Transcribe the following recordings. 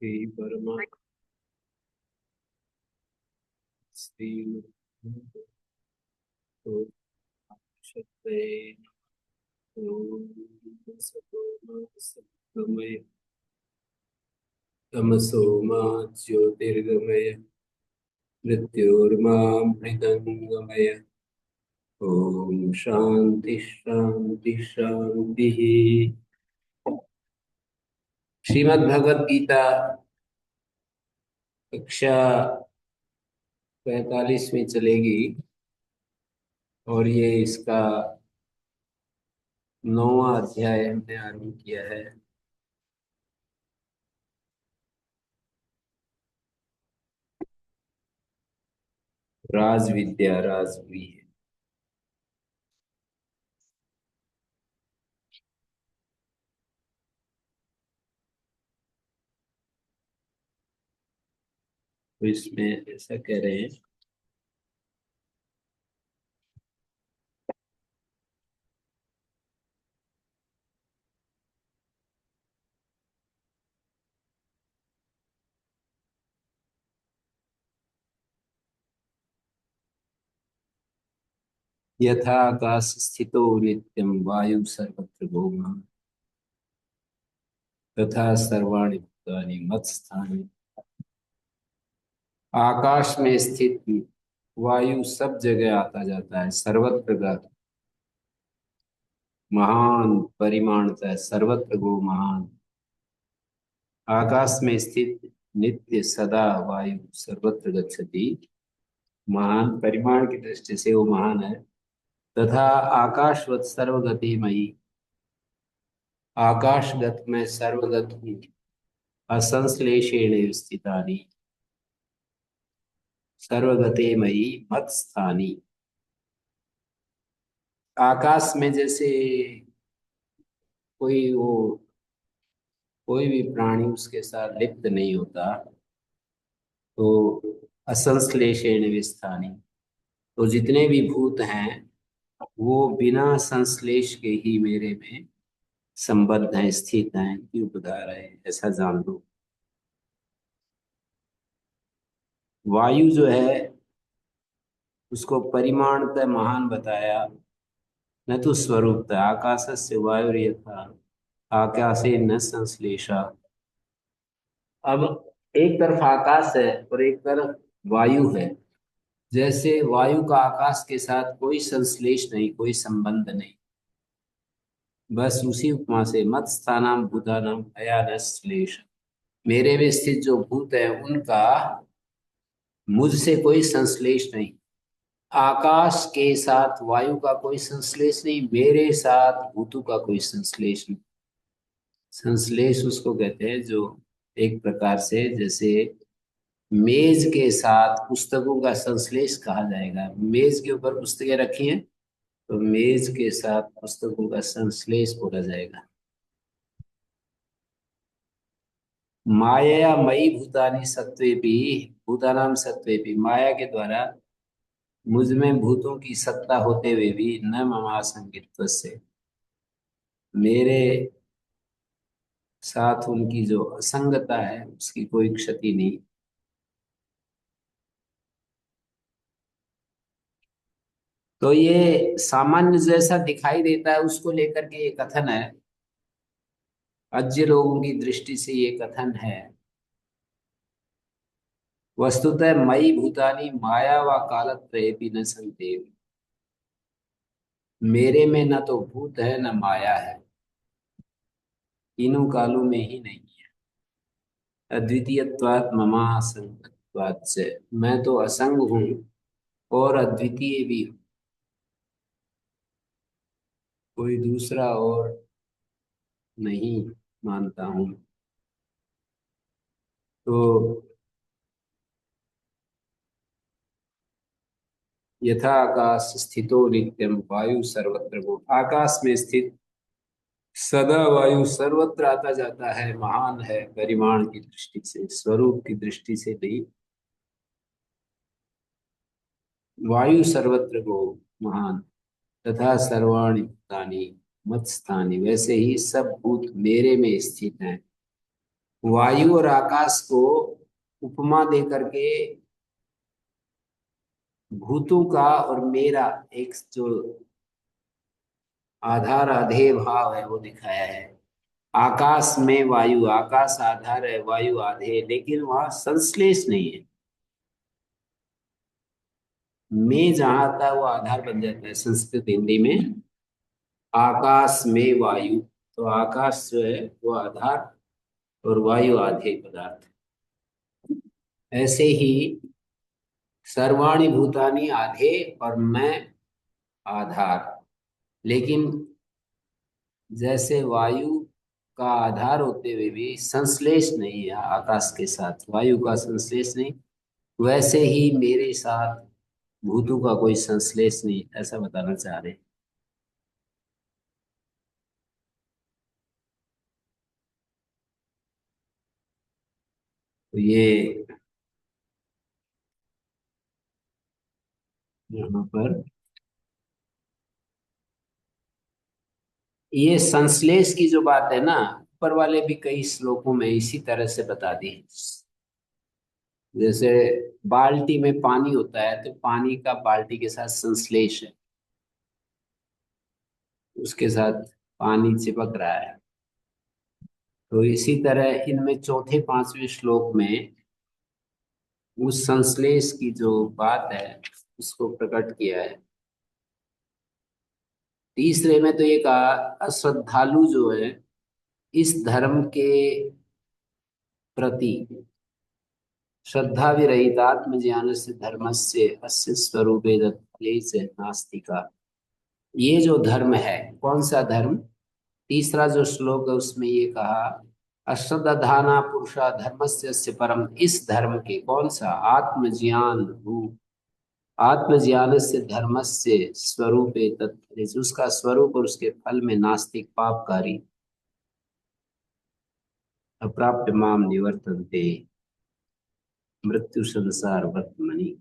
श्री परमा श्री तो शक्ते ओम सतोमय तमसो मा ज्योतिर्गमय मृत्योर्मामृतंगमय। ओम शांति शांति शांति। श्रीमद् भगवद गीता कक्षा 45 में चलेगी और ये इसका 9वां अध्याय हमने आरंभ किया है। राज विद्या राजवी है। तो इसमें ऐसा कह रहे हैं, यथा आकाश स्थितो नित्यं वायु सर्वत्र भौमः तथा सर्वाणि भूतानि मत्स्थानि। आकाश में स्थित वायु सब जगह आता जाता है, सर्वत्र का महान परिमाणता है, सर्वत्र गो महान। आकाश में स्थित नित्य सदा वायु सर्वत्र गच्छति, महान परिमाण की दृष्टि से वो महान है। तथा आकाशवत सर्वगतिमयी, आकाशगत में सर्वगत हूँ, असंश्लेषेण स्थितानि सर्वगते मयि मत स्थानी। आकाश में जैसे कोई वो कोई भी प्राणी उसके साथ लिप्त नहीं होता, तो असंश्लेषेण विस्थानी, तो जितने भी भूत हैं वो बिना संश्लेष के ही मेरे में संबद्ध हैं, स्थित हैं, की उपधार है, ऐसा जान लो। वायु जो है उसको परिमाणतः महान बताया, न तो स्वरूपतः। आकाशस्य वायुर्यथा आकाशे न संश्लेषा। अब एक तरफ आकाश है और एक तरफ वायु है। जैसे वायु का आकाश के साथ कोई संश्लेष नहीं, कोई संबंध नहीं, बस उसी उपमा से मत स्थानाम भूतानाम अया श्लेष। मेरे में स्थित जो भूत है उनका मुझसे कोई संश्लेष नहीं। आकाश के साथ वायु का कोई संश्लेष नहीं, मेरे साथ भूतों का कोई संश्लेष नहीं। संश्लेष उसको कहते हैं जो एक प्रकार से, जैसे मेज के साथ पुस्तकों का संश्लेष कहा जाएगा। मेज के ऊपर पुस्तकें रखी हैं तो मेज के साथ पुस्तकों का संश्लेष बोला जाएगा। माया मयि भूतानि सत्वेपि, भूतानाम सत्वेपि, माया के द्वारा मुझ में भूतों की सत्ता होते हुए भी न ममा संगित्व से, मेरे साथ उनकी जो असंगता है उसकी कोई क्षति नहीं। तो ये सामान्य जैसा दिखाई देता है उसको लेकर के ये कथन है। अज्ञ लोगों की दृष्टि से ये कथन है। वस्तुतः मयि भूतानि माया व कालत्रयेपि न सन्ति। मेरे में न तो भूत है न माया है, तीनों कालों में ही नहीं है। अद्वितीयत्वात् ममा असंगत्वात् से, मैं तो असंग हूँ और अद्वितीय भी हूँ, कोई दूसरा और नहीं मानता हूँ। तो यथा आकाश स्थितो नित्यम वायु सर्वत्र गो, आकाश में स्थित सदा वायु सर्वत्र आता जाता है, महान है परिमाण की दृष्टि से, स्वरूप की दृष्टि से नहीं। वायु सर्वत्र गो महान, तथा सर्वाणि भूतानि मत्स्थानि, वैसे ही सब भूत मेरे में स्थित हैं। वायु और आकाश को उपमा दे करके भूतों का और मेरा एक जो आधार अधेय भाव है वो दिखाया है। आकाश में वायु, आकाश आधार है, वायु आधेय, लेकिन वहां संश्लेष नहीं है। में जहां आता है वो आधार बन जाता है संस्कृत हिंदी में। आकाश में वायु, तो आकाश जो है वो आधार और वायु आधेय पदार्थ। ऐसे ही सर्वाणि भूतानि आधेय और मैं आधार। लेकिन जैसे वायु का आधार होते हुए भी संश्लेष नहीं है, आकाश के साथ वायु का संश्लेष नहीं, वैसे ही मेरे साथ भूतों का कोई संश्लेष नहीं, ऐसा बताना चाह रहे हैं। तो ये यहाँ पर ये संश्लेष की जो बात है ना, ऊपर वाले भी कई श्लोकों में इसी तरह से बता दी। जैसे बाल्टी में पानी होता है तो पानी का बाल्टी के साथ संश्लेष है, उसके साथ पानी चिपक रहा है। तो इसी तरह इनमें चौथे पांचवें श्लोक में उस संश्लेष की जो बात है उसको प्रकट किया है। तीसरे में तो ये कहा अश्रद्धालु जो है इस धर्म के प्रति श्रद्धा विरहित आत्मज्ञान से धर्मस्य अस्य स्वरूपे तत्फले नास्तिका। ये जो धर्म है, कौन सा धर्म? तीसरा जो श्लोक है उसमें ये कहा अश्रद्धाना पुरुषा धर्मस्य अस्य परम, इस धर्म के कौन सा? आत्मज्ञान रूप, आत्मज्ञान से धर्म से स्वरूप तत्फले, उसका स्वरूप और उसके फल में नास्तिक पापकारी अप्राप्य माम निवर्तन्ते मृत्यु संसार वर्तमनि।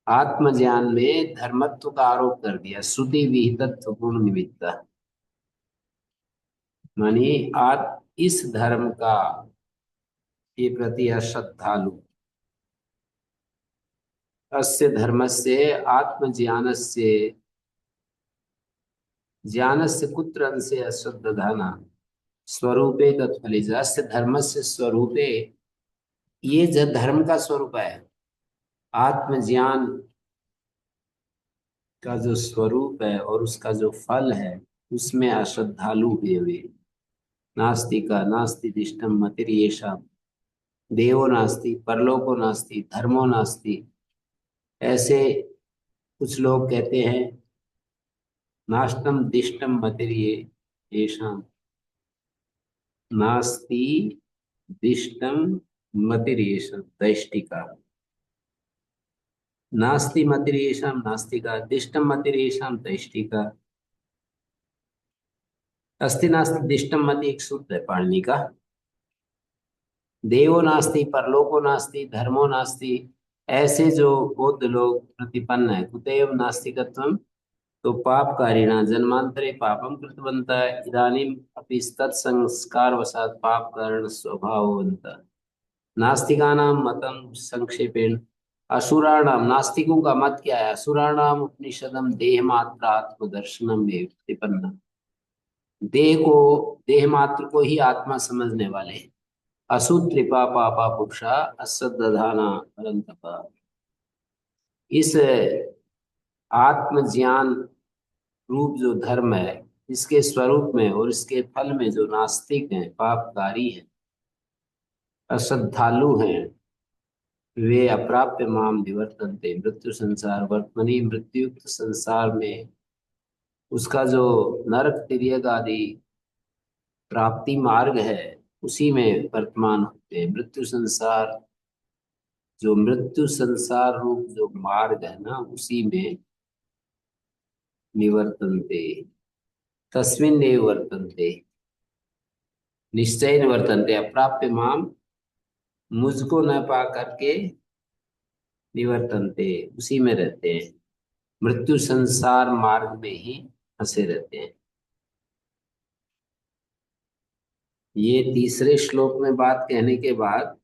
आत्मज्ञान में धर्मत्व का आरोप कर दिया, श्रुति विहितत्व गुण निमित्त, मानी इस धर्म का ये प्रति अश्रद्धालु, अस्य धर्मस्य आत्मज्ञानस्य, ज्ञानस्य कुत्र अंशे अश्रद्धाना स्वरूपे तत्फले, अस्य धर्मस्य स्वरूपे, ये जो धर्म का स्वरूप है, आत्मज्ञान का जो स्वरूप है और उसका जो फल है उसमें अश्रद्धालु हुए हुए। नास्तिका नास्ति दिष्टम मतिर्येषा, देवो नास्ति परलोको नास्ति धर्मो नास्ति, ऐसे कुछ लोग कहते हैं। नास्तं दिष्टम मतिर्ये येषाम, नास्ति दिष्टम मतिर्येषाम दैष्टिका, नास्ति मतिर्येषाम नास्तिका दिष्टम मतिर्येषाम दैष्टिका। अस्ति नास्ति दिष्टम मति एक सूत्र है पाणिनि का। देवो नास्ति परलोको नास्ति धर्मो नास्ति, ऐसे जो बौद्ध लोग प्रतिपन्न है कुतएव नास्तिकत्वम, तो पापकारिणा जन्मांतरे पापम कृतवन्तः इदानीम अपि तत्संस्कार वशात् पाप कारण स्वभाववन्तः। नास्तिकानां मतम संक्षेपेण, असुराणाम, नास्तिकों का मत क्या है? असुराणाम उपनिषदम देह मात्र आत्मदर्शनम में प्रतिपन्न, देह को, देह मात्र को ही आत्मा समझने वाले हैं। असुत्रिपा पापा पुरुषा अश्रद्धाना परंतपा, इस आत्मज्ञान रूप जो धर्म है, इसके स्वरूप में और इसके फल में जो नास्तिक हैं, पापकारी हैं, अश्रद्धालु हैं, वे अप्राप्य माम निवर्तन्ते मृत्यु संसार वर्तमनि, मृत्युयुक्त संसार में उसका जो नरक तिर्यक आदि प्राप्ति मार्ग है उसी में वर्तमान होते हैं। मृत्यु संसार, जो मृत्यु संसार रूप जो मार्ग है ना, उसी में निवर्तन्ते, तस्मिन् एव वर्तन्ते, निश्चय निवर्तन्ते, अप्राप्य माम, मुझको न पा करके निवर्तन्ते, उसी में रहते हैं, मृत्यु संसार मार्ग में ही फंसे रहते हैं। ये तीसरे श्लोक में बात कहने के बाद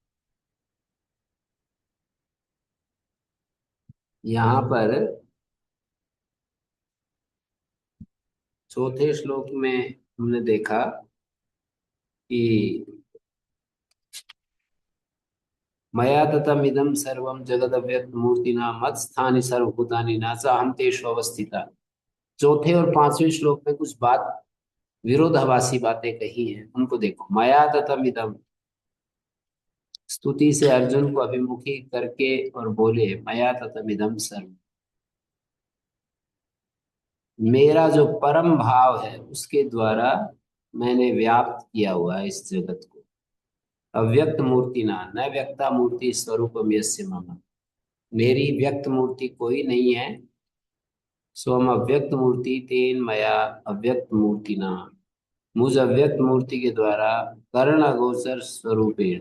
यहाँ पर चौथे श्लोक में हमने देखा कि मया ततम इदम सर्वम जगद अव्यक्त मूर्तिना मत स्थानि सर्वभूतानि न चाहम तेषु अवस्थिता। चौथे और पांचवें श्लोक में कुछ बात विरोधाभासी बातें कही हैं, उनको देखो। मया ततम इदम, स्तुति से अर्जुन को अभिमुखी करके और बोले मया ततम इदम सर्व, मेरा जो परम भाव है उसके द्वारा मैंने व्याप्त किया हुआ है इस जगत को। अव्यक्त मूर्ति ना न व्यक्ता मूर्ति स्वरूपम यस्य मम, मेरी व्यक्त मूर्ति कोई नहीं है। स्वम अव्यक्त मूर्ति तेन मया अव्यक्त मूर्ति ना, मुझ अव्यक्त मूर्ति के द्वारा कर्ण अगोचर स्वरूपेण,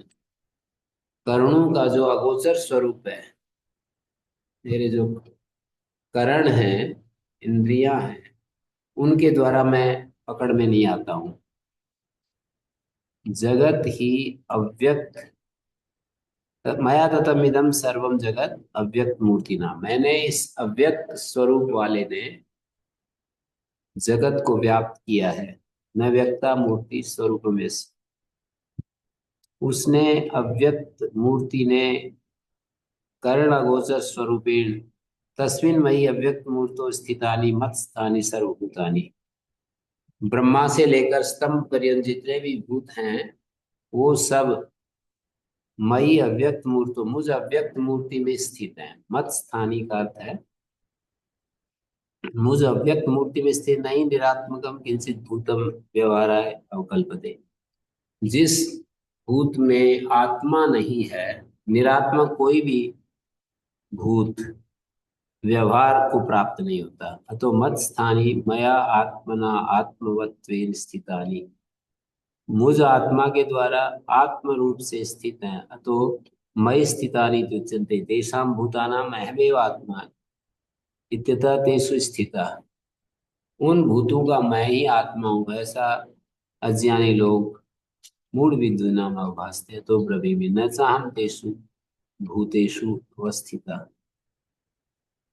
कर्णों का जो अगोचर स्वरूप है, मेरे जो करण हैं, इंद्रियां हैं, उनके द्वारा मैं पकड़ में नहीं आता हूँ। जगत ही अव्यक्त, मया ततम इदम सर्वम जगत अव्यक्त मूर्ति नाम, मैंने इस अव्यक्त स्वरूप वाले ने जगत को व्याप्त किया है। न व्यक्ता मूर्ति स्वरूप में से, उसने अव्यक्त मूर्ति ने कर्ण अगोचर स्वरूपेण तस्मिन मयि अव्यक्त मूर्तो स्थितानि मत स्थानि सर्वभूतानि, ब्रह्मा से लेकर स्तंभ पर्यंत जितने भी भूत हैं वो सब मई अव्यक्त मूर्तो, मुझ अव्यक्त मूर्ति में स्थित है। मत स्थानी का अर्थ है मुझ अव्यक्त मूर्ति में स्थित नहीं, निरात्मकम किंचित भूतम व्यवहाराय अवकल्पते, जिस भूत में आत्मा नहीं है, निरात्मक कोई भी भूत व्यवहार को प्राप्त नहीं होता। अतो मत स्थानी मया आत्मना आत्मवत्वेन स्थितानि, मुझ आत्मा के द्वारा आत्म रूप से स्थित है। अतो मयि स्थितानि तुच्यन्ते तेषां भूतानां अहमेव आत्मा इत्यतः तेषु स्थिता, उन भूतों का मैं ही आत्मा हूँ, ऐसा अज्ञानी लोग मूढ़ विद्वान अवभासते तो ब्रवीमि न चाहम तेषु भूतेषु अवस्थिता,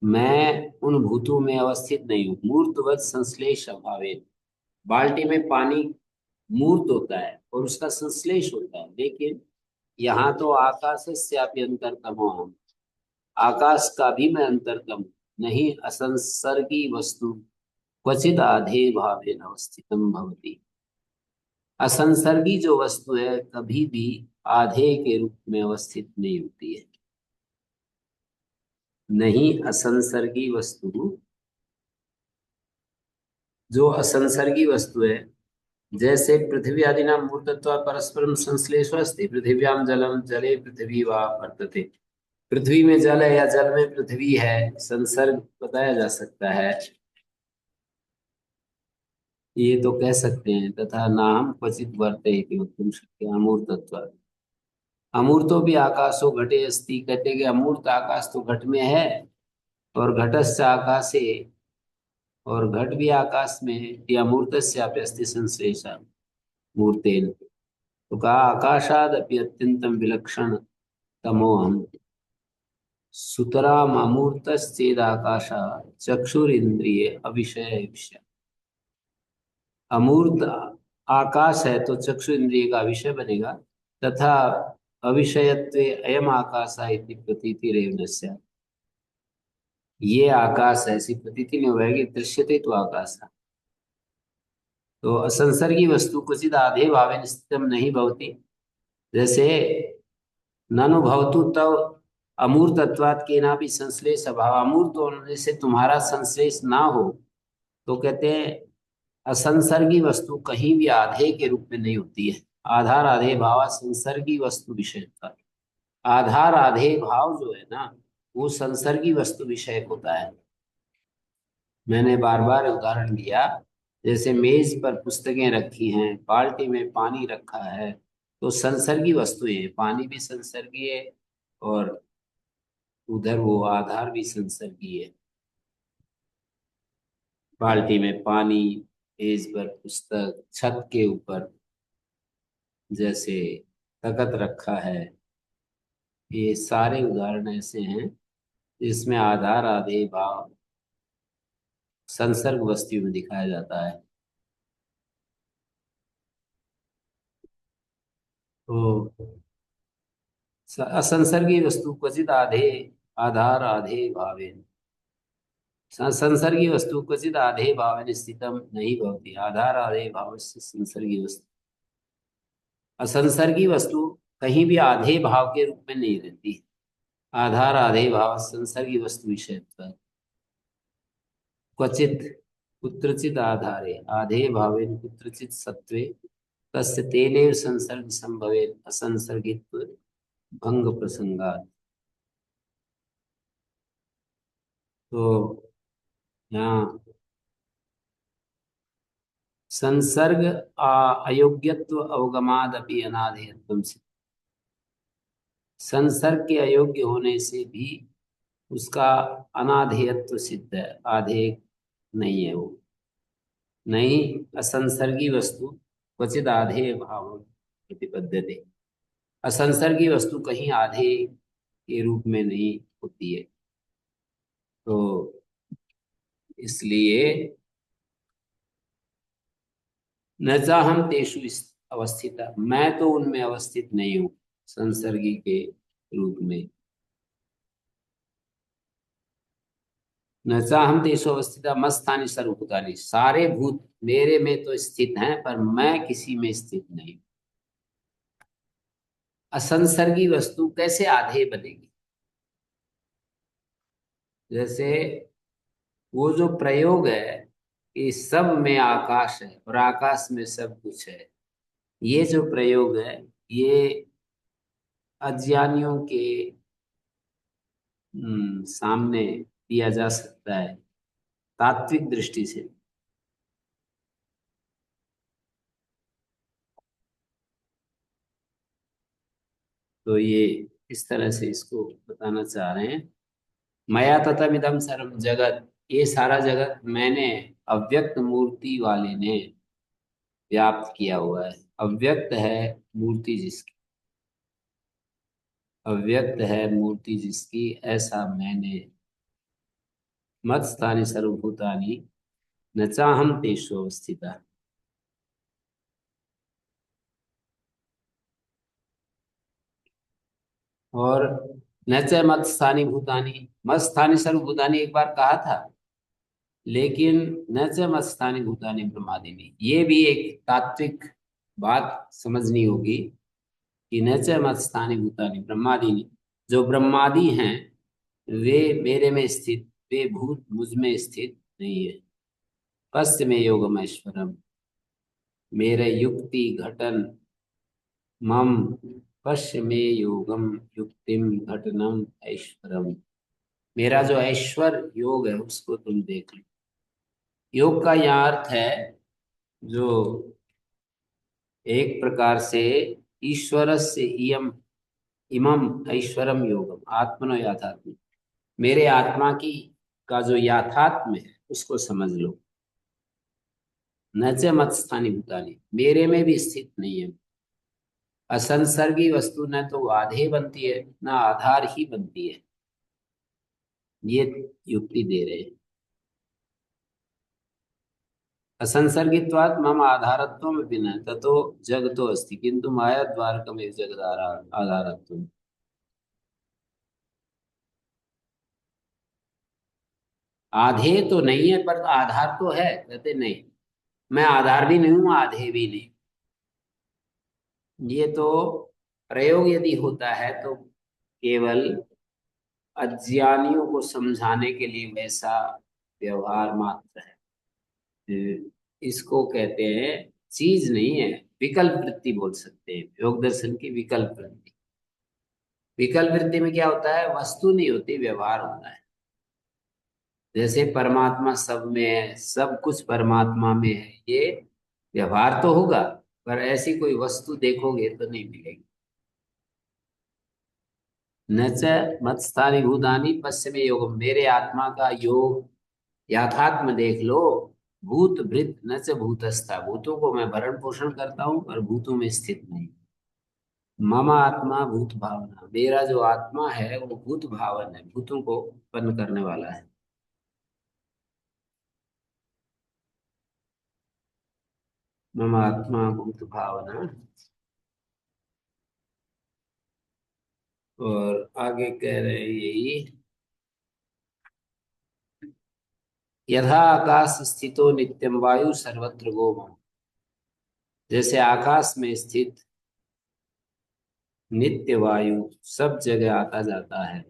मैं उन भूतों में अवस्थित नहीं हूँ। मूर्तवत संश्लेष अभावे, बाल्टी में पानी मूर्त होता है और उसका संश्लेष होता है, लेकिन यहाँ तो आकाशस्यापि अंतरतमो हम, आकाश का भी मैं अंतरतम हूँ। नहीं असंसर्गी वस्तु क्वचित आधे भावेन अवस्थितम भवति, असंसर्गी जो वस्तु है कभी भी आधे के रूप में अवस्थित नहीं होती है। नहीं असंसर्गी वस्तु, जो असंसर्गी वस्तु है, जैसे पृथ्वी आदि नाम मूर्तत्वा परस्परम संश्लेषो अस्ति, पृथिव्याम जलम जले पृथ्वी वा वर्तते, पृथ्वी में जल है या जल में पृथ्वी है, संसर्ग बताया जा सकता है। ये तो कह सकते हैं तथा नाम क्वचित वर्ते इति वक्तुं शक्यः अमूर्तत्व, अमूर्तो भी आकाशो घटे अस्ति, कहते कि अमूर्त आकाश तो घट में है, और घटस्य आकाशे, और घट भी आकाश में है, ये अमूर्तस्यापि अस्ति संश्लेषा मूर्तेन, तो कहा आकाशादपि अत्यंतम विलक्षण तमोहम, सुतराम अमूर्तश्चेद आकाशा चक्षुरिंद्रिय अविषय विषय, अमूर्त आकाश है तो चक्षु इंद्रिय का विषय बनेगा, तथा अविषयत्वे अयम आकाश इति प्रतीति रेव स्यात्, ये आकाश ऐसी प्रतीति नहीं होगी, दृश्यते तो आकाश। तो असंसर्गी वस्तु क्वचित आधे भावे स्थितम नहीं भवति, जैसे ननु भवतु तव अमूर्तत्वात् केनापि संश्लेष अभाव, अमूर्त होने से तुम्हारा संश्लेष ना हो, तो कहते हैं असंसर्गी वस्तु कहीं भी आधे के रूप में नहीं होती है। आधार आधे भाव संसर्गी वस्तु विषय का, आधार आधे भाव जो है ना, वो संसर्गी वस्तु विषय होता है। मैंने बार बार उदाहरण दिया, जैसे मेज पर पुस्तकें रखी हैं, बाल्टी में पानी रखा है, तो संसर्गी वस्तुएं हैं, पानी भी संसर्गी है और उधर वो आधार भी संसर्गी है। बाल्टी में पानी, मेज पर पुस्तक, छत के ऊपर जैसे तखत रखा है, ये सारे उदाहरण ऐसे हैं जिसमें आधार आधेय भाव संसर्ग वस्तु में दिखाया जाता है। तो असंसर्गी वस्तु क्वचित आधे आधार आधे भावेन, संसर्गी वस्तु क्वचित आधे भावेन स्थितम नहीं भवति, आधार आधे भाव से संसर्गी वस्तु। असंसर्गी वस्तु कहीं भी आधे भाव के रूप में नहीं रहती। आधार आधे भाव संसर्गी वस्तु विषयत्व, क्वचित कुत्रचित आधारे आधे भावेन कुत्रचित सत्वे तस्य तेनेव संसर्ग संभवेत असंसर्गित्व भंग प्रसंगात्। तो यहाँ संसर्ग अयोग्यत्व अवगमादपि अनाधेयत्वम से, संसर्ग के अयोग्य होने से भी उसका अनाधेयत्व सिद्ध है, आधेय नहीं है वो। नहीं असंसर्गी वस्तु क्वचित आधेय भाव प्रतिपद्यते, असंसर्गी वस्तु कहीं आधे के रूप में नहीं होती है। तो इसलिए न चाहम तेषु अवस्थित, मैं तो उनमें अवस्थित नहीं हूं संसर्गी के रूप में। न चाहम तेषु अवस्थित मस्तानि सर्वभूतानि, सारे भूत मेरे में तो स्थित हैं पर मैं किसी में स्थित नहीं। असंसर्गी वस्तु कैसे आधेय बनेगी? जैसे वो जो प्रयोग है कि सब में आकाश है और आकाश में सब कुछ है, ये जो प्रयोग है ये अज्ञानियों के सामने दिया जा सकता है तात्विक दृष्टि से। तो ये इस तरह से इसको बताना चाह रहे हैं। मया ततमिदं सर्व जगत, ये सारा जगत मैंने अव्यक्त मूर्ति वाले ने व्याप्त किया हुआ है। अव्यक्त है मूर्ति जिसकी, अव्यक्त है मूर्ति जिसकी, ऐसा मैंने मत स्थानि सर्वभूतानि न चाहम तेषु अवस्थिता। और न च मत स्थानि भूतानि, मत स्थानि सर्वभूतानि एक बार कहा था, लेकिन न च मत स्थानि भूतानि ब्रह्मादि, ये भी एक तात्विक बात समझनी होगी कि न च मत स्थानि भूतानि ब्रह्मादि, जो ब्रह्मादि हैं वे मेरे में स्थित, वे भूत मुझ में स्थित नहीं है। पश्च में योगम ऐश्वरम, मेरे युक्ति घटन मम, पश्य में योगम युक्तिम घटनम ऐश्वरम, मेरा जो ऐश्वर योग है उसको तुम देख लो। योग का यह अर्थ है जो एक प्रकार से ईश्वर से इयम इमम ऐश्वरम योगम आत्मनो याथात्म, मेरे आत्मा की का जो याथात्म है उसको समझ लो। न च मत स्थानी भूतानी, मेरे में भी स्थित नहीं है। असंसर्गी वस्तु न तो आधे बनती है न आधार ही बनती है, ये युक्ति दे रहे हैं। असंसर्गित्वात् मम आधारत्वम विना ततो जगतो अस्ति किंतु माया द्वारकमेव जगदारा आधारत्वम। आधे तो नहीं है पर आधार तो है, कहते नहीं मैं आधार भी नहीं हूं आधे भी नहीं। ये तो प्रयोग यदि होता है तो केवल अज्ञानियों को समझाने के लिए वैसा व्यवहार मात्र है। इसको कहते हैं, चीज नहीं है, विकल्प वृत्ति बोल सकते हैं, योग दर्शन की विकल्प वृत्ति। विकल्प वृत्ति में क्या होता है, वस्तु नहीं होती, व्यवहार होता है। जैसे परमात्मा सब में है, सब कुछ परमात्मा में है, ये व्यवहार तो होगा पर ऐसी कोई वस्तु देखोगे तो नहीं मिलेगी। न च मत्स्थानि भूतानि पश्य में योग, मेरे आत्मा का योग याथात्म देख लो। भूत भृत न च भूतस्था, भूतों को मैं भरण पोषण करता हूं और भूतों में स्थित नहीं। मम आत्मा भूत भावना, मेरा जो आत्मा है वो भूत भावन है, भूतों को उत्पन्न करने वाला है। मम आत्मा भूत भावना। और आगे कह रहे हैं यही, यथा आकाश स्थितो नित्यम वायु सर्वत्र गोमः। जैसे आकाश में स्थित नित्य वायु सब जगह आता जाता है,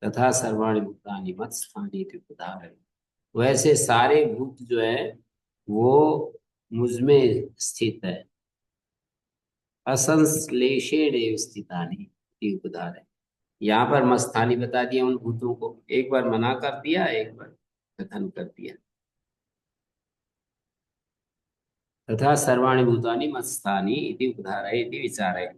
तथा सर्वाणि भूतानि मत स्थानी उदाहरण, वैसे सारे भूत जो है वो मुझ में स्थित है। असंश्लेषेण स्थितानि इति उदाहरण। यहाँ पर मस्थानी बता दिया उन भूतों को, एक बार मना कर दिया, एक बार कथन कर दिया। तथा सर्वाणि भूतानि मत्स्थानि इति उदाहरण इति विचारय।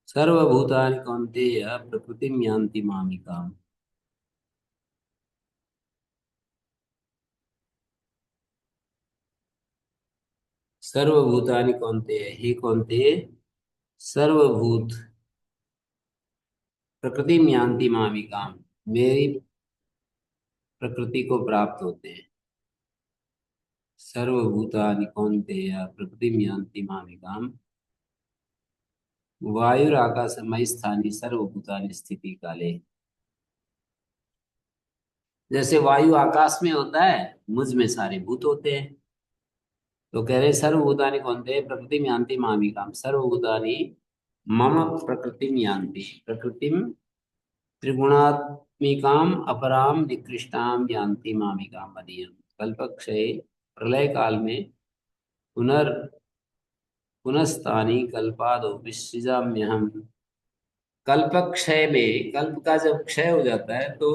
सर्वभूतानि कौन्तेय प्रकृतिं यान्ति मामिकाम्। सर्वभूतानि कौन्तेय, हे कौन्तेय, सर्वभूत प्रकृतिं यान्ति मामिकाम्, मेरी प्रकृति को प्राप्त होते हैं। सर्वभूतानि कौन्तेय प्रकृतिं यान्ति मामिकाम्, वायुराकाशमयि स्थानि सर्वभूतानि स्थिति काले। जैसे वायु आकाश में होता है, मुझ में सारे भूत होते हैं। तो कह रहे सर्वभूतानि कौन्तेय प्रकृतिं यान्ति मामिकाम्, सर्वभूतानि मम प्रकृतिं यान्ति, प्रकृतिं त्रिगुणात्मिकाम् अपराम निकृष्टाम यान्ति मामिकाम मदीयम्। कल्पक्षये प्रलय काल में पुनर् पुनस्तानि कल्पादो विसृजाम्यहम्। कल्पक्षय में, कल्प का जब क्षय हो जाता है तो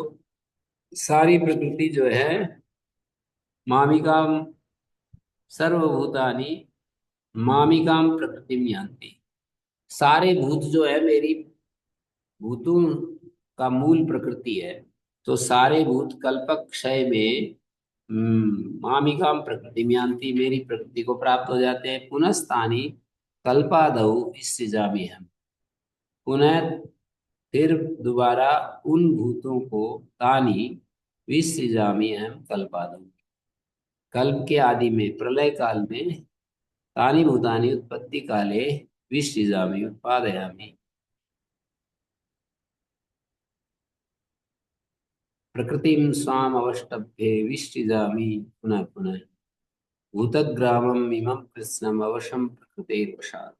सारी प्रकृति जो है, मामिकाम, सर्वभूतानि मामिकाम प्रकृतिम यान्ति, सारे भूत जो है मेरी भूतों का मूल प्रकृति है। तो सारे भूत कल्पक क्षय में मामिकाम प्रकृति में यान्ति, मेरी प्रकृति को प्राप्त हो जाते हैं। पुनः स्थानी कल्पादौ इसृजामि हम, पुनः फिर दोबारा उन भूतों को तानी विसृजामि हम कल्पादौ, कल्प के आदि में, प्रलय काल में, तानि भूतानि उत्पत्ति काले विसृजामि उत्पादयामि। प्रकृतिं स्वाम अवष्टभ्ये विसृजामि पुनः पुनः, भूतग्रामम् इमं कृत्स्नम् अवशं प्रकृतेर्वशात्।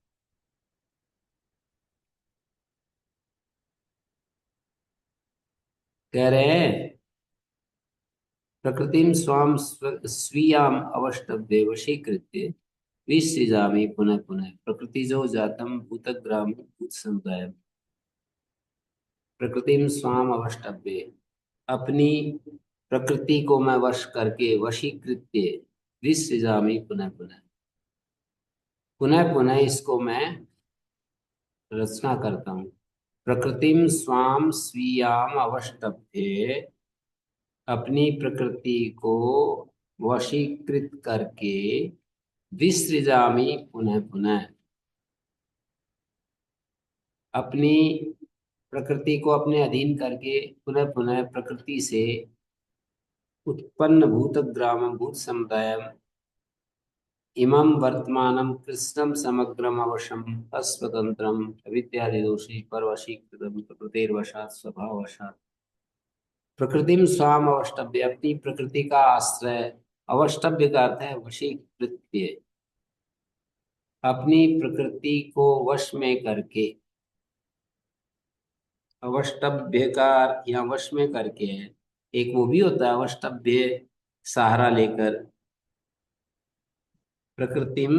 कह रहे हैं प्रकृतिं स्वाम स्वीयाम अवष्टभ्ये वशीकृत्य विसृजामि पुनः पुनः, प्रकृतिजो जातं भूतग्रामं भूतसमुदायम्। प्रकृतिं स्वाम अवष्टभ्ये, अपनी प्रकृति को मैं वश करके, वशीकृत्य, विसृजामि पुनः पुनः, पुनः पुनः इसको मैं रचना करता हूँ। प्रकृतिम स्वाम स्वीयाम अवष्टभ्य, अपनी प्रकृति को वशीकृत करके, विसृजामि पुनः पुनः, अपनी प्रकृति को अपने अधीन करके पुनः पुनः प्रकृति से उत्पन्न भूतग्राम भूत समुदाय इमं वर्तमानं कृष्णं समग्रम अवशम अस्वतंत्रम अविद्यादिदोषी परवशीकृतम प्रकृतेर्वशात् स्वभाववशात्। प्रकृतिम स्वाम अवष्टभ्य, अपनी प्रकृति का आश्रय, अवष्टभ्य का अर्थ है वशीकृत्य, अपनी प्रकृति को वश में करके, अवष्टभ्य का अर्थ यहाँ वश में करके है। एक वो भी होता है अवष्टभ्य सहारा लेकर। प्रकृतिम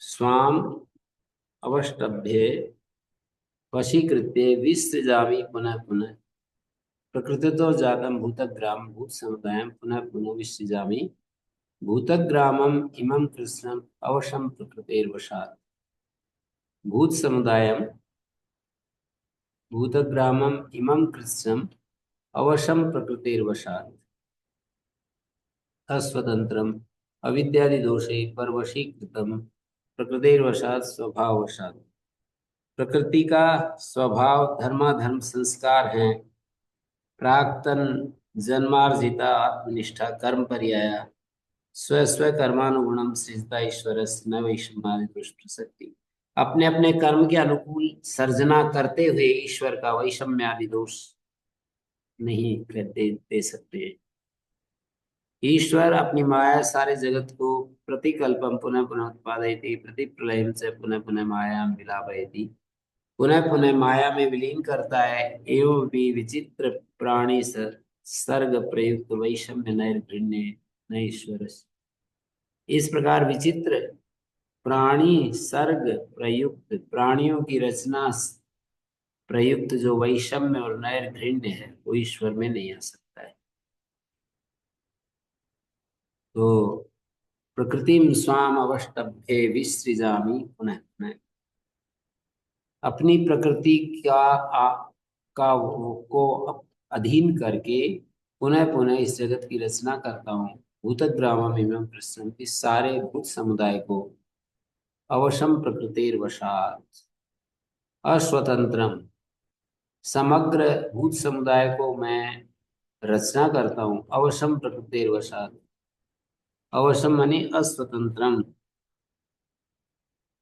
स्वाम अवष्टभ्य वशीकृत्य विसृजामि पुनः पुनः, प्रकृतितो जातं भूतग्राम भूत समुदायं पुनः पुनः विसृजामि भूतग्रामम् इमं कृत्स्नम् अवशं प्रकृतेर्वशात् भूत समुदायम भूतग्रामम् इमं कृत्स्नम् अवशं प्रकृतेर्वशात् अस्वतन्त्रम् अविद्यादिदोषे परवशीकृतं प्रकृतेर्वशात् स्वभाववशात्। प्रकृति का स्वभाव धर्माधर्म संस्कार है। प्राक्तन जन्मार्जिता आत्मनिष्ठा कर्म पर्याया स्व स्व कर्मानुगुणम सृजता ईश्वर न वैषम्यादि दोष प्रसक्ति। अपने अपने कर्म के अनुकूल सर्जना करते हुए ईश्वर का वैषम्यादि दोष नहीं दे सकते। ईश्वर अपनी माया सारे जगत को प्रतिकल्पम पुनः पुनः उत्पादयति प्रतिप्रलयम से पुनः पुनः मायां विलापयति पुनः पुनः माया में विलीन करता है। एवं भी विचित्र प्राणी सर्ग प्रयुक्त वैषम्य नैर्घृण्य न ईश्वर। इस प्रकार विचित्र प्राणी सर्ग प्रयुक्त प्राणियों की रचना प्रयुक्त जो वैषम्य और नैर्घृण्य है वो ईश्वर में नहीं आ सकता है। तो प्रकृतिम स्वाम अवष्टभ्ये विसृजामि पुनः पुनः। अपनी प्रकृति को अधीन करके पुनः पुनः इस जगत की रचना करता हूँ। भूतग्रामम इमं कृत्स्नम् इस सारे भूत समुदाय को अवशम प्रकृतिर्वशात् अस्वतंत्रम समग्र भूत समुदाय को मैं रचना करता हूँ। अवशम प्रकृतिर्वशात् अवशम माने अस्वतंत्रम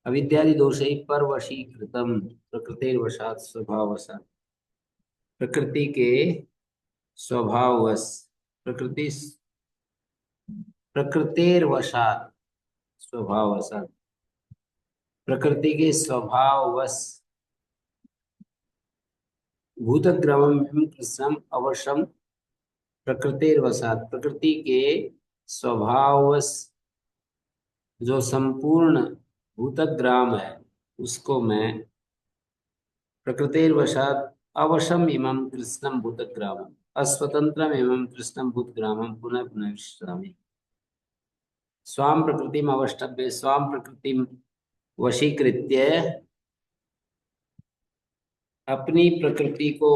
अविद्यादि दोषै परवशीकृतम प्रकृतिर्वशात् स्वभाववशात्। प्रकृति के स्वभाववश प्रकृति प्रकृतेर्वशात् स्वभाववशात् प्रकृति के स्वभाववश भूतग्रामम कृष्णम अवशम प्रकृतिर्वशात् प्रकृति के स्वभाववश जो संपूर्ण भूतग्राम है उसको मैं प्रकृतिर्वशात् अवशम इमं कृष्णम भूतग्रामम अस्वतंत्रम एवं कृष्णम भूतग्रामम पुनः पुनः विश्रामि। स्वाम प्रकृतिम अवष्टभ्य स्वाम प्रकृतिम वशीकृत्य अपनी प्रकृति को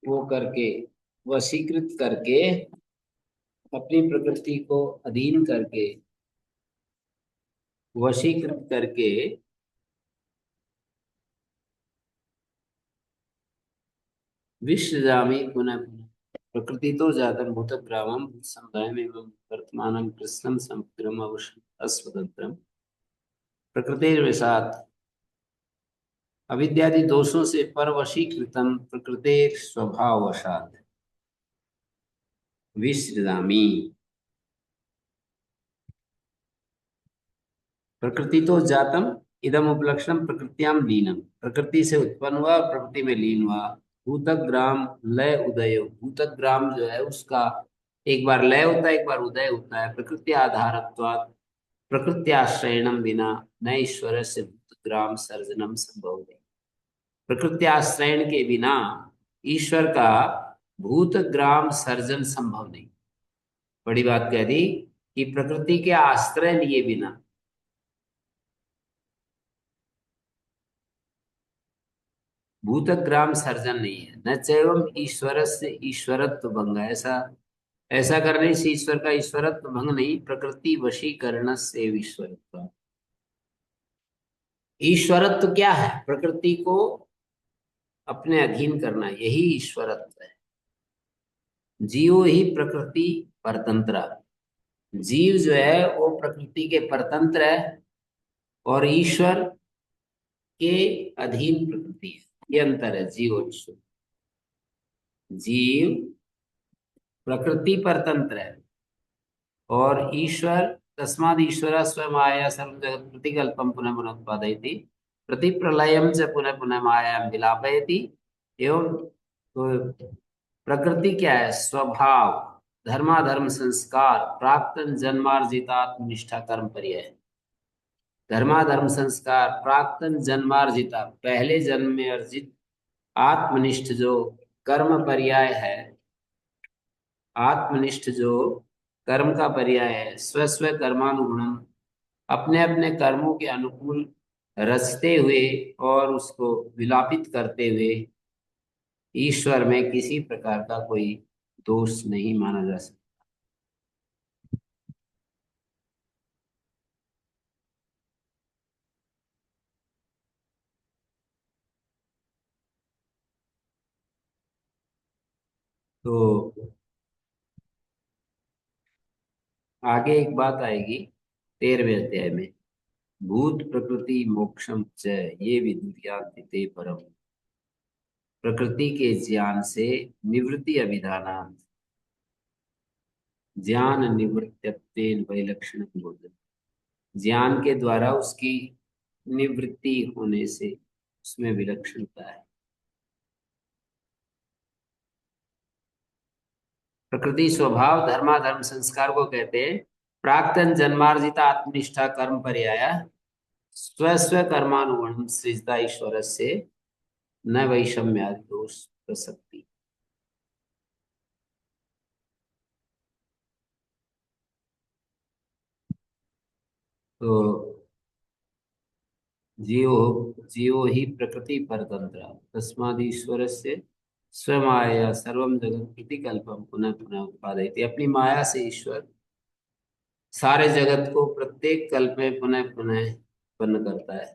वो करके वशीकृत करके अपनी प्रकृति को अधीन करके वशीकृत करके विसृजामि पुनः पुनः। प्रकृति तो जातम भूतग्रामम समुदायम एवं वर्तमानं कृष्णम समुद्रम अस्वतंत्रम प्रकृतिर्वशात् अविद्यादि दोषों से परवशीकृतम प्रकृतेर स्वभाववशात् विसृजामि। प्रकृति तो जातम इदम उपलक्षणम प्रकृत्याम लीनम प्रकृति से उत्पन्न हुआ प्रकृति में लीन हुआ। भूतग्राम लय उदय भूतग्राम जो है उसका एक बार लय होता है एक बार उदय होता है। प्रकृति आधारत्वात् प्रकृत्याश्रयणम विना न ईश्वर से भूतग्राम सर्जनम संभव नहीं। प्रकृति आश्रयण के बिना ईश्वर का भूतग्राम सर्जन संभव नहीं। बड़ी बात कह दी कि प्रकृति के आश्रय लिए बिना भूतग्राम सर्जन नहीं है। न चैवम ईश्वर से ईश्वरत्व भंग ऐसा ऐसा करने से ईश्वर का ईश्वरत्व भंग नहीं। प्रकृति वशीकरण से ईश्वरत्व ईश्वरत्व क्या है? प्रकृति को अपने अधीन करना यही ईश्वरत्व है। जीव ही प्रकृति परतंत्र जीव जो है वो प्रकृति के परतंत्र है और ईश्वर के अधीन प्रकृति है। ये अंतर है जीव और ईश्वर। जीव प्रकृति परतंत्र है और ईश्वर तस्माद् ईश्वर स्वयं माया सर्व जगत प्रतिकल्पम पुनः पुनः उत्पादयति प्रतिप्रलयम च पुनः पुनः मायां विलापयति। एवं तो प्रकृति क्या है? स्वभाव धर्माधर्म संस्कार प्राक्तन जन्मार्जितात्मनिष्ठा कर्म पर्याय। धर्माधर्म संस्कार प्राक्तन जन्मार्जिता पहले जन्म में अर्जित आत्मनिष्ठ जो कर्म पर्याय है, आत्मनिष्ठ जो कर्म का पर्याय है, स्व स्व कर्मानुगुणम, अपने अपने कर्मों के अनुकूल रचते हुए और उसको विलापित करते हुए ईश्वर में किसी प्रकार का कोई दोष नहीं माना जा सकता। तो आगे एक बात आएगी 13वें अध्याय में, भूत प्रकृति मोक्षम च ये विदुर्यान्ति ते परम, प्रकृति के ज्ञान से निवृत्ति अभिधानात् ज्ञान निवृत्त्यत्वेन वैलक्षण बोध, ज्ञान के द्वारा उसकी निवृत्ति होने से उसमें विलक्षणता है। प्रकृति स्वभाव धर्माधर्म संस्कार को कहते हैं। प्राक्तन जन्मार्जिता आत्मनिष्ठा कर्म पर्याय स्व स्व कर्मानुगुणम सृजता ईश्वर से न वैषम्या दोष प्रसक्ति। तो जीव जीवो ही प्रकृति परतंत्र तस्मादीश्वर से स्वमाया सर्वम जगत प्रतिकल्पम पुनः पुनः उत्पादयति, अपनी माया से ईश्वर सारे जगत को प्रत्येक कल्प में पुनः पुनः उत्पन्न करता है।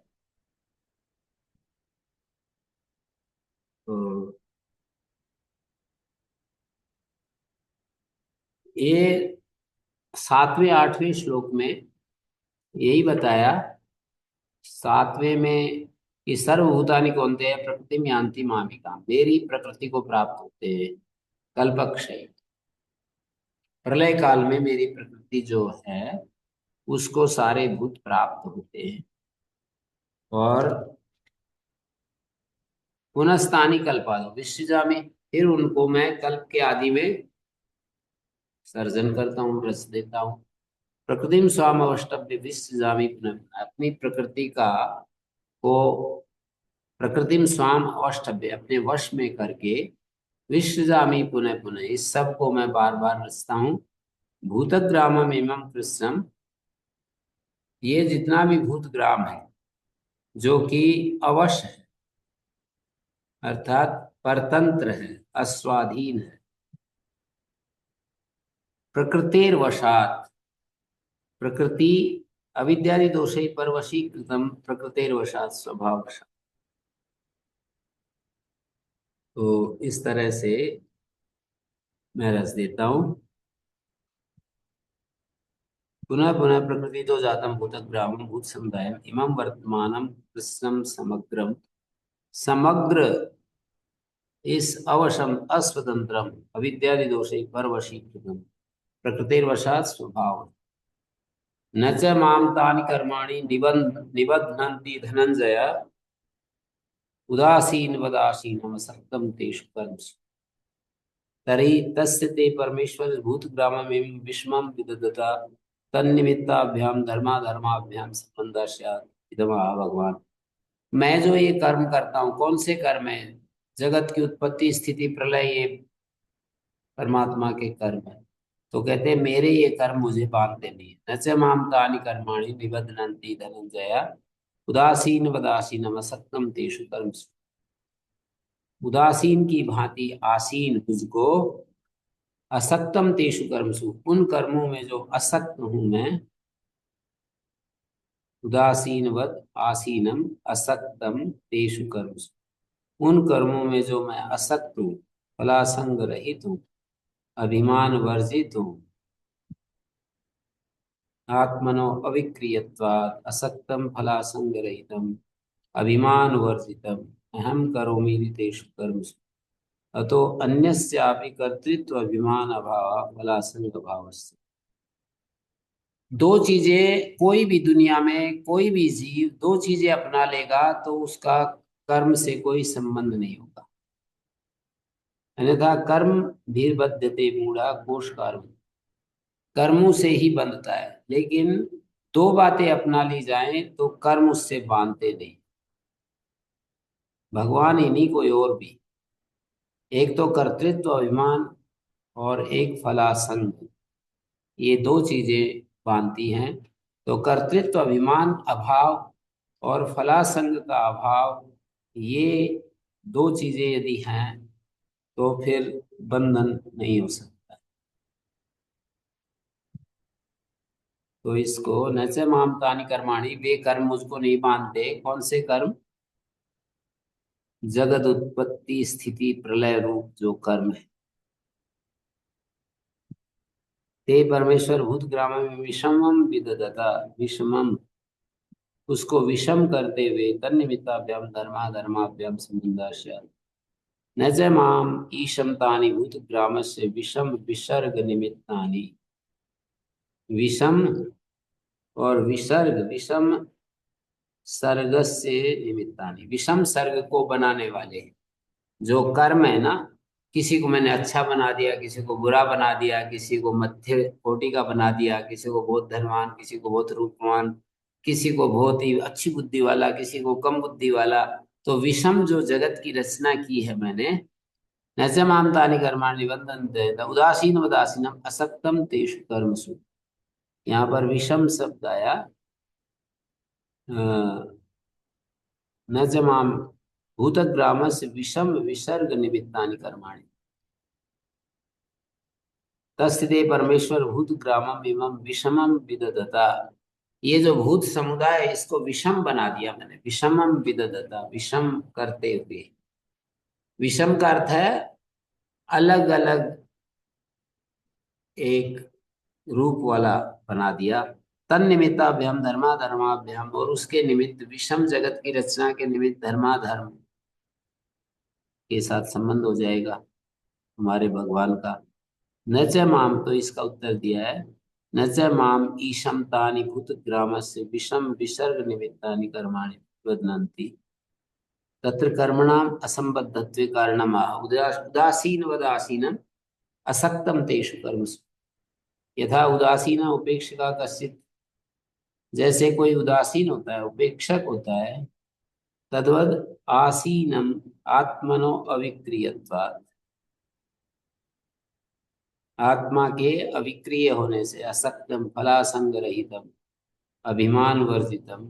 तो ये 7वें 8वें श्लोक में यही बताया, 7वें में कि सर्वभूतानि कौन्तेय प्रकृति में यान्ति मामिका, मेरी प्रकृति को प्राप्त होते हैं कल्पक्षय, प्रलय काल में मेरी प्रकृति जो है उसको सारे भूत प्राप्त होते हैं और पुनस्तानी कल्पादो विसृजामि, फिर उनको मैं कल्प के आदि में सर्जन करता हूँ, रच देता हूँ। प्रकृतिम स्वाम अवष्टभ्य विसृजामि पुनः, अपनी प्रकृति का को प्रकृतिम स्वाम अवष्टभ्य अपने वश में करके विसृजामि पुनः पुनः, इस सब को मैं बार बार रचता हूँ। भूतग्रामम एवं कृष्णम, ये जितना भी भूतग्राम है जो कि अवश्य है अर्थात परतंत्र है, अस्वाधीन है, प्रकृतेर वशात, प्रकृति अविद्यादि दोषे परवशीकृतम प्रकृतेर वशात स्वभाव वशात। तो इस तरह से मैं रच देता हूँ। पुनः पुनः प्रकृति तो जातम भूतग्रामम भूत समुदाय इमं वर्तमानम कृष्णम समग्रम, समग्र इस अवशम अस्वतंत्रम अविद्यादि दोषे परवशीकृतम प्रकृतिर्वशात् स्वभाव, न च माम तानि कर्माणि निबध्नन्ति धनंजय उदासीन वदासीनम असक्तम तेषु कर्मसु, तर्हि तस्य ते परमेश्वर भूतग्राममेव विषमं विदधता तन्निमित्ताभ्याम धर्माधर्माभ्याम संबंधः स्यात् इदमाह भगवान। मैं जो ये कर्म करता हूँ, कौन से कर्म है? जगत की उत्पत्ति स्थिति प्रलय, ये परमात्मा के कर्म है। तो कहते हैं मेरे ये कर्म मुझे बांधते नहीं। न च माम तानि कर्माणि निबध्नन्ति धनंजय उदासीन वदासीनम असक्तम तेषु कर्मसु, उदासीन की भांति आसीन मुझको, असक्तम तेषु कर्मसु, उन कर्मों में जो असक्त हूं मैं, उदासीनवद आसीनम असक्तम तेषु कर्मसु, उन कर्मों में जो मैं असक्त हूँ, फलासंग रहित हूँ, अभिमान वर्जित हूँ, आत्मनो अविक्रियत्वात् असक्तम फलासंग रहितम अभिमान वर्जितम अहम करोमि तेषु कर्मसु, अतो अन्यस्यापि कर्तृत्व अभिमान अभाव फलासंग अभावस्य। दो चीजें, कोई भी दुनिया में कोई भी जीव दो चीजें अपना लेगा तो उसका कर्म से कोई संबंध नहीं होगा। अन्यथा कर्म भीर्बध्यते मूढ़ा कोश कर्म, कर्मों से ही बंधता है। लेकिन दो बातें अपना ली जाएं तो कर्म उससे बांधते नहीं, भगवान ही नहीं कोई और भी। एक तो कर्तृत्व अभिमान और एक फलासंग, ये दो चीजें बांधती हैं। तो कर्तृत्व अभिमान अभाव और फलासंग का अभाव, ये दो चीजें यदि हैं तो फिर बंधन नहीं हो सकता। तो इसको न च माम तानि कर्माणि, वे कर्म मुझको नहीं बांधते। कौन से कर्म? जगत उत्पत्ति स्थिति प्रलय रूप जो कर्म है। ते परमेश्वर भूत ग्राम में विषमम विदधता, विषमम उसको विषम करते हुए, तन्निमित्ताभ्याम धर्माधर्माभ्याम संबंधाश्च न च माम ईशम तानि भूत ग्रामस्य विषम विसर्ग निमित्तानि। विषम और विसर्ग, विषम सर्ग से निमित्तानि, विषम सर्ग को बनाने वाले जो कर्म है ना, किसी को मैंने अच्छा बना दिया, किसी को बुरा बना दिया, किसी को मध्य कोटि का बना दिया, किसी को बहुत धनवान, किसी को बहुत रूपवान, किसी को बहुत ही अच्छी बुद्धि वाला, किसी को कम बुद्धि वाला। तो विषम जो जगत की रचना की है मैंने, न च माम तानि कर्माणि निबध्नन्ते उदासीन उदासीनम असक्तम तेषु कर्मसु। यहाँ पर विषम शब्द आया। अ, न च माम भूतग्रामस्य विषम विसर्ग निमित्तानि कर्माणि तस्ते परमेश्वर भूत ग्रामम एवं विषमम विदधता। ये जो भूत समुदाय है, इसको विषम बना दिया मैंने, विषमम विदधता, विषम करते हुए। विषम का अर्थ है अलग अलग एक रूप वाला बना दिया। तन निमित्ताभ्याम धर्माधर्माभ्याम, और उसके निमित्त विषम जगत की रचना के निमित्त धर्माधर्म के साथ संबंध हो जाएगा हमारे भगवान का। न च माम, तो इसका उत्तर दिया है, न च माम ईशम तानि भूत ग्रामस्य विषम विसर्ग निमित्तानि कर्माणि बध्नन्ति तत्र कर्मणाम असंबद्धत्वे कारणम उदासीन वदासीनम असक्तम तेषु कर्मसु। यथा उदासीन उपेक्षिका कश्चित, जैसे कोई उदासीन होता है, उपेक्षक होता है, तद्वद आसीनम आत्मनो अविक्रियत्वात्, आत्मा के अविक्रिय होने से, असक्तम फलासंग रहितम अभिमान वर्जितम,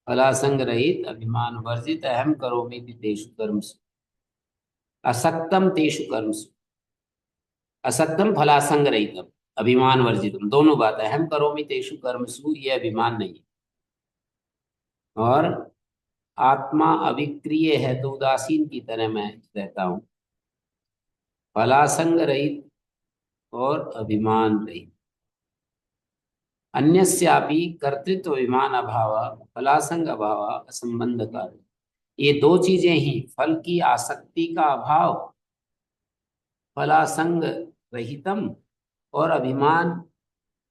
फलासंग रहित अभिमान वर्जित अहम करोमि तेषु कर्मसु, असक्तम तेषु कर्मसु, असक्तम फलासंग रहितम अभिमान वर्जितम, दोनों बात है। अहम करोमि तेषु कर्मसु, ये अभिमान नहीं है। और आत्मा अविक्रिय है तो उदासीन की तरह मैं रहता हूँ, फलासंग रहित और अभिमान रहित। अन्यस्यापि कर्तृत्व अभिमान अभाव फलासंग अभाव असंबंध कारण, ये दो चीजें ही, फल की आसक्ति का अभाव, फलासंग रहितम, और अभिमान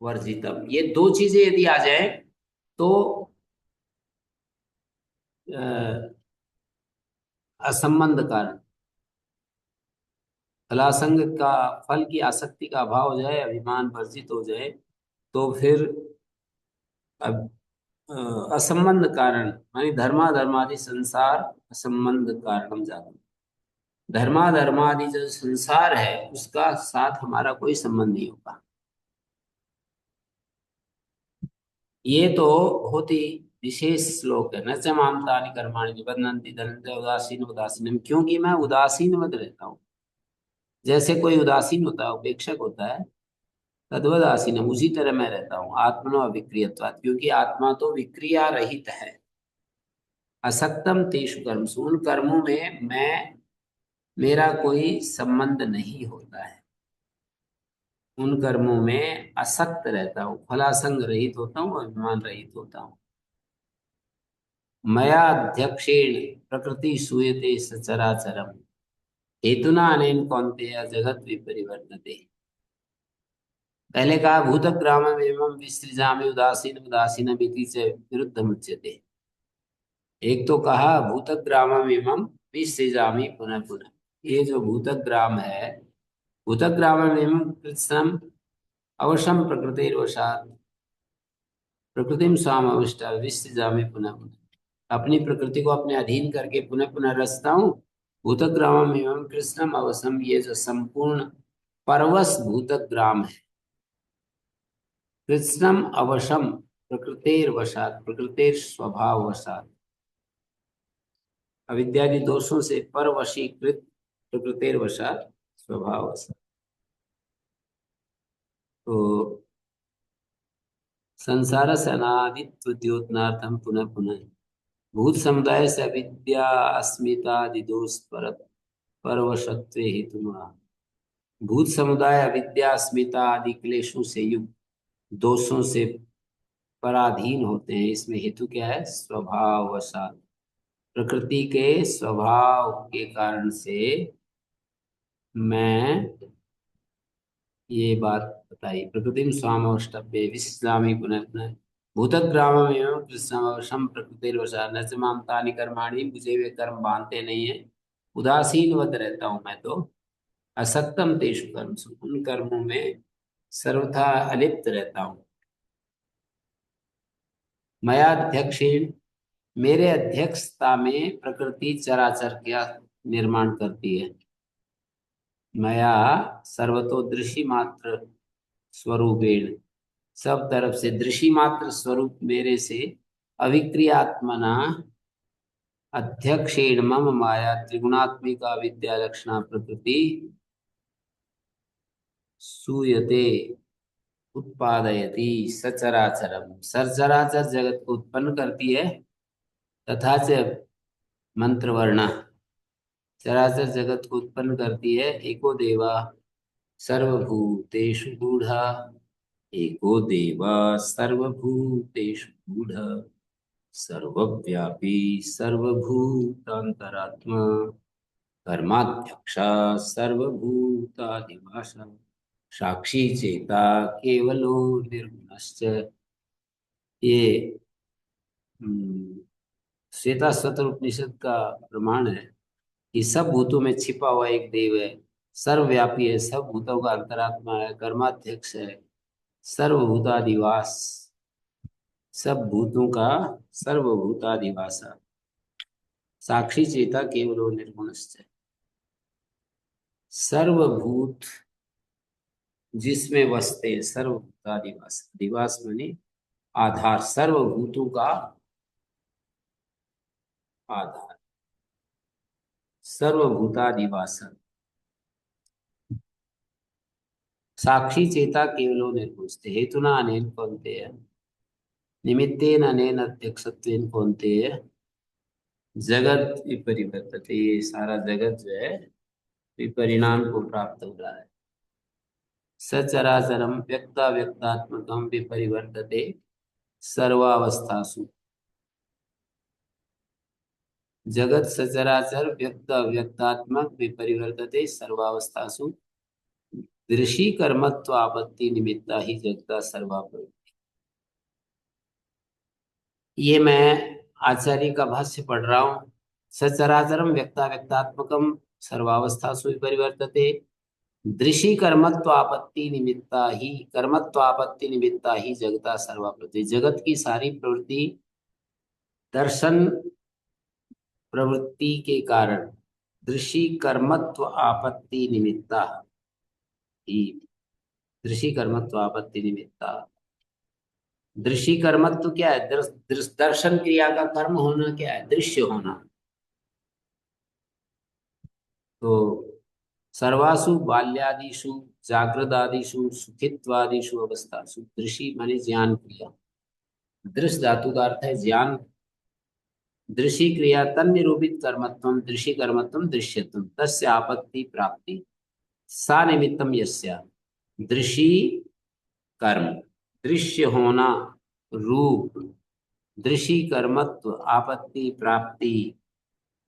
वर्जितम, ये दो चीजें यदि आ जाए तो असंबंध कारण, फलासंग का, फल की आसक्ति का अभाव हो जाए, अभिमान वर्जित हो जाए, तो फिर अब असंबंध कारण, मानी धर्माधर्मादि संसार असंबंध कारणम जातम। धर्माधर्मादि जो संसार है उसका साथ हमारा कोई संबंध नहीं होगा। ये तो बहुत ही विशेष श्लोक है। न च माम तानि कर्माणि निबध्नन्ति धनंजय उदासीन उदासीनम, क्योंकि मैं उदासीनवत रहता हूँ। जैसे कोई उदासीन होता है, उपेक्षक होता है, तद्वद आसीनम, उसी तरह मैं रहता हूँ। आत्मनो अविक्रियत्वात्, क्योंकि आत्मा तो विक्रिया रहित है। असक्तम तेषु कर्मसु, उन कर्मों में मैं, मेरा कोई संबंध नहीं होता है। उन कर्मों में असक्त रहता हूँ, फलासंग रहित होता हूँ, अभिमान रहित होता हूँ। मया अध्यक्षेण प्रकृति सूयते सचराचरम हेतुना अनेन कौन्तेय जगत विपरिवर्तते। पहले कहा भूतग्रामम् एवं विसृजामि उदासीन उदासीनम् इति च विरुद्धम् उच्यते। एक तो कहा भूतग्रामम् एवं विसृजामि पुनः पुनः, ये जो भूतग्राम है, भूतग्रामम् एवं कृत्स्नम् अवशम प्रकृतिर्वशात् प्रकृतिम स्वाम अविष्टा विसृजामि पुनः पुनः, अपनी प्रकृति को अपने अधीन करके पुनः पुनः रचता हूँ भूतग्रामम एवं कृष्णम अवसम, ये जो संपूर्ण परवश भूतग्राम है। कृष्णम अवशम, प्रकृतेर वशात, प्रकृतेर स्वभाव वशात, अविद्यादि दोषों से परवशीकृत, प्रकृतेर वशात स्वभाव वशात। तो संसार से अनादित्व द्योतनार्थम पुनः पुनः, भूत समुदाय से अविद्या अस्मिता दिदोष पर परवशत्वे हेतु, भूत समुदाय अविद्या अस्मिता आदि क्लेशों से युक्त, दोषों से पराधीन होते हैं। इसमें हेतु क्या है? स्वभाव वशात, प्रकृति के स्वभाव के कारण से मैं ये बात बताई। प्रकृति स्वामष्टभ्य विश्रामी पुनः पुनः, भूतग्रामम एवं कृष्णवशम प्रकृतिर्वशा न च माम तानि कर्माणि, मुझे वे कर्म बांधते नहीं है। उदासीनवत रहता हूं मैं तो, असक्तम तेषु कर्मसु, उन कर्मों में सर्वथा अलिप्त रहता हूँ। मया अध्यक्षेण, मेरे अध्यक्षता में प्रकृति चराचर क्या निर्माण करती है। मया सर्वतो दृश्य मात्र स्वरूपेण, सब तरफ से दृश्य मात्र स्वरूप मेरे से अविक्रियात्मना अध्यक्षेण मम माया त्रिगुणात्मिका विद्या लक्षणा प्रकृति सूयते उत्पादयति सचराचरम, सचराचर जगत को उत्पन्न करती है। तथा च मंत्र वर्ण, चराचर जगत को उत्पन्न करती है। एको देवा सर्वभूतेषु गूढ़ा, एको देवा सर्वभूतेषु गूढ़, सर्वव्यापी सर्वभूतांतरात्मा, कर्माध्यक्ष सर्वभूतादिवास, साक्षी चेता केवलो निर्गुणश्च। ये श्वेता सत्र उपनिषद का प्रमाण है कि सब भूतों में छिपा हुआ एक देव है, सर्वव्यापी है, सब भूतों का अंतरात्मा है, कर्माध्यक्ष है, सर्वभूतादिवास, सब भूतों का सर्वभूतादिवास, साक्षी चेता केवलो निर्गुणश्च। सर्वभूत जिसमें बसते हैं, सर्वभूतादिवास, दिवास माने आधार, सर्वभूतों का आधार, सर्वभूतादिवास, साक्षी चेता केवलो निर्गुणस्ते, हेतुना अनेन कौन्तेय, निमित्तेन अनेन अध्यक्षत्वेन कौन्तेय, जगत विपरिवर्तते, ये सारा जगत जो है विपरिणाम को प्राप्त हो रहा है। सचराचरम व्यक्ताव्यक्तात्मकम विपरिवर्तते सर्वावस्थासु, जगत सचराचर व्यक्त व्यक्तात्मक विपरिवर्तते सर्वावस्थासु, दृषि कर्मत्व आपत्ति निमित्ता ही जगता सर्वाप्रवृत्ति। ये मैं आचार्य का भाष्य पढ़ रहा हूँ। सचराचरम व्यक्ता व्यक्तात्मकम सर्वावस्थासु विपरिवर्तते, दृषि कर्मत्व आपत्ति निमित्ता ही, कर्मत्व आपत्ति निमित्ता ही जगता सर्वाप्रवृत्ति, जगत की सारी प्रवृत्ति दर्शन प्रवृत्ति के कारण, दृषि कर्मत्व आपत्ति निमित्ता ही, दृषि कर्मत्व आपत्ति निमित्ता। दृषि कर्मत्व क्या है? दर्शन क्रिया का कर्म होना क्या है? दृश्य होना। तो सर्वासु बाल्यादिषु जागृदादिषु सुखित्वादिषु अवस्थासु, दृषि माने ज्ञान क्रिया, दृश्य धातु का अर्थ है ज्ञान, दृषि क्रिया तन निरूपित कर्मत्वम, दृषि कर्मत्वम दृश्यत्वम, तस्य आपत्ति प्राप्ति, सा निमित्तम यस्या, दृषि कर्म, दृश्य होना, रूप, दृषि कर्मत्व आपत्ति प्राप्ति,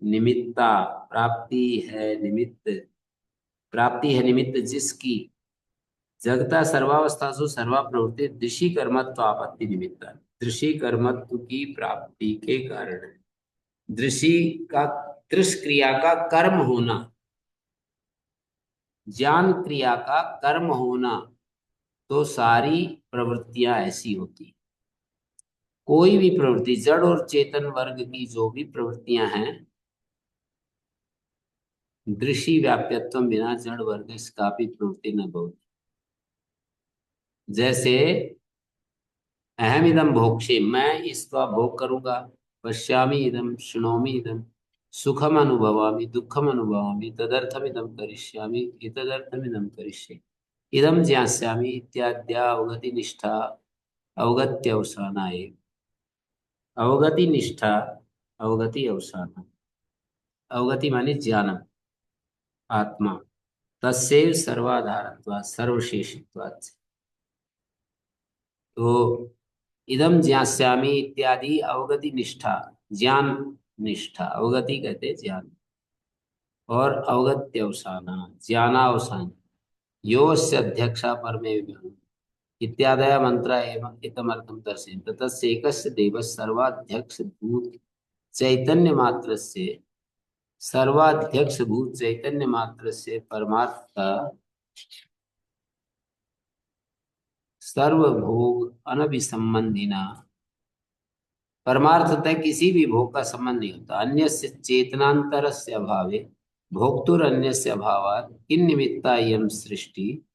निमित्ता, प्राप्ति है निमित्त, प्राप्ति है निमित्त जिसकी, जगता सर्वावस्थासु सर्वा प्रवृत्ति दृषि कर्मत्व आपत्ति निमित्ता, दृषि कर्मत्व की प्राप्ति के कारण है। दृषि का, दृश्य क्रिया का कर्म होना, ज्ञान क्रिया का कर्म होना, तो सारी प्रवृत्तियां ऐसी होती। कोई भी प्रवृत्ति, जड़ और चेतन वर्ग की जो भी प्रवृत्तियां हैं, दृषि व्याप्यत्वम बिना जड़ वर्ग कापी प्रवृत्ति न भवति। जैसे अहम इदम भोक्ष्ये, मैं इसका भोग करूंगा। पश्यामि इदम, शृणोमि इदम, सुखम अनुभवामि, दुखम अनुभवामि, तदर्थम इदम करिष्यामि, एतदर्थम इदम करिष्ये, इदम ज्ञास्यामि इत्याद्या अवगति निष्ठा अवगत्य अवसाना एव। अवगति निष्ठा, अवगति अवसाना। अवगति माने ज्ञानम, आत्मा। तस्यैव सर्वाधारत्वात् सर्वशेषित्वात्। तो इदम ज्ञास्यामि इत्यादि अवगति निष्ठा, ज्ञान निष्ठा, अवगति कहते ज्ञान, और अवगत्यवसाना, ज्ञानावसान, योस्य अध्यक्षा परमे विभुः इत्यादय मंत्र एवं इतमर्थम दर्शयन्ति। तस्य एकस्य देवस्य सर्वाध्यक्ष भूत चैतन्य मात्रस्य, सर्वाध्यक्ष भूत चैतन्य मात्रस्य परमार्थ सर्वभोग अनभिसंबंधिना। परमार्थतः किसी भी भोग का संबंध नहीं होता। अन्यस्य चेतनांतर से अभावे भोक्तुर अन्यस्य अभावात् किन निमित्ता इयं सृष्टि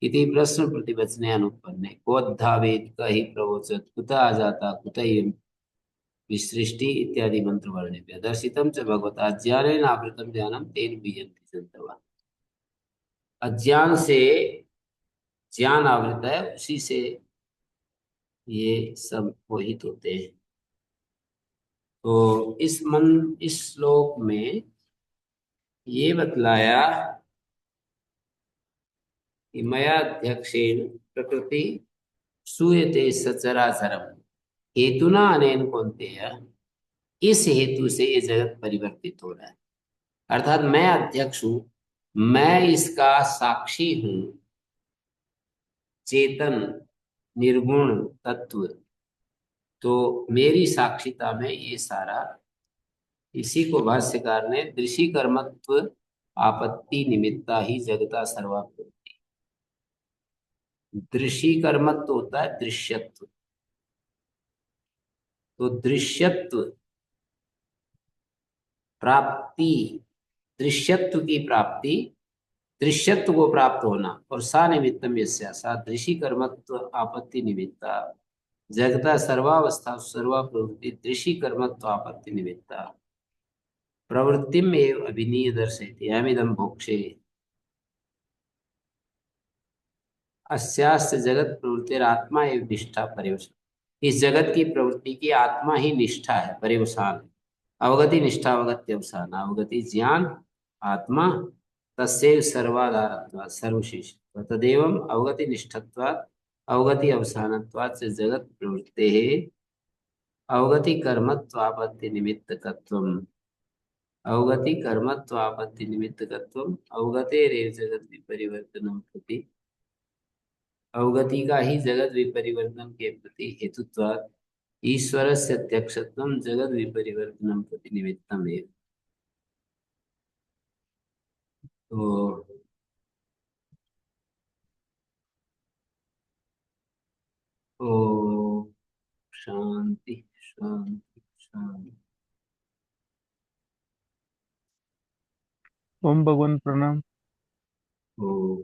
इति प्रश्न प्रतिवचने अनुपन्ने कोद्धावेत कहि प्रवोचत कुतः आजाता कुतः इयं विसृष्टि इत्यादि मंत्र वर्णेभ्यः दर्शितं च भगवता अज्ञानेन आवृतं ज्ञानं तेन बीजन्ति जन्तवः। अज्ञान से ज्ञान आवृत है, उसी से ये सब मोहित होते हैं। तो इस श्लोक में ये बतलाया कि मया अध्यक्षेण प्रकृति सूयते सचराचरम हेतुना अनेन कौन्तेय। इस हेतु से ये जगत परिवर्तित हो रहा है। अर्थात मैं अध्यक्ष हूं, मैं इसका साक्षी हूं, चेतन निर्गुण तत्व। तो मेरी साक्षिता में ये सारा, इसी को भाष्यकार ने दृषि कर्मत्व आपत्ति निमित्ता ही जगता सर्वाप्ति। दृषि कर्मत्व होता है दृश्यत्व। तो दृश्यत्व प्राप्ति, दृश्यत्व की प्राप्ति, दृश्यत्व को प्राप्त होना, और सा निमित्तम यस्या सा दृषि कर्मत्व आपत्ति निमित्ता जगता सर्वावस्था सर्वा प्रवृत्ति दृषि कर्मत्व आपत्ति निमित्ता प्रवृत्तिम एव अभिनीय दर्शयति अहमिदं भोक्ष्ये। अस्यास्य जगत प्रवृत्तिरात्मा एवं निष्ठा पर्यवसान। इस जगत की प्रवृत्ति की आत्मा ही निष्ठा है, पर्यवसान। अवगति निष्ठा अवगति अवसान, अवगति ज्ञान, आत्मा। तस्यैव सर्वाधारत्वात् सर्वशेषत्वात् तदेवं अवगति निष्ठत्वात् अवगति अवसानत्वात् च जगत प्रवृत्तेः अवगति कर्मत्वापत्ति निमित्तकत्वम्। अवगति कर्मत्वापत्ति निमित्तकत्वम् अवगतेरेव जगत विपरिवर्तनं प्रति, अवगति का ही जगत विपरिवर्तन के प्रति हेतुत्वात् ईश्वरस्य अध्यक्षत्वं जगत विपरिवर्तनं प्रति निमित्तम् एव। तो ओ शांति शांति शांति। ओम भगवान प्रणाम। ओ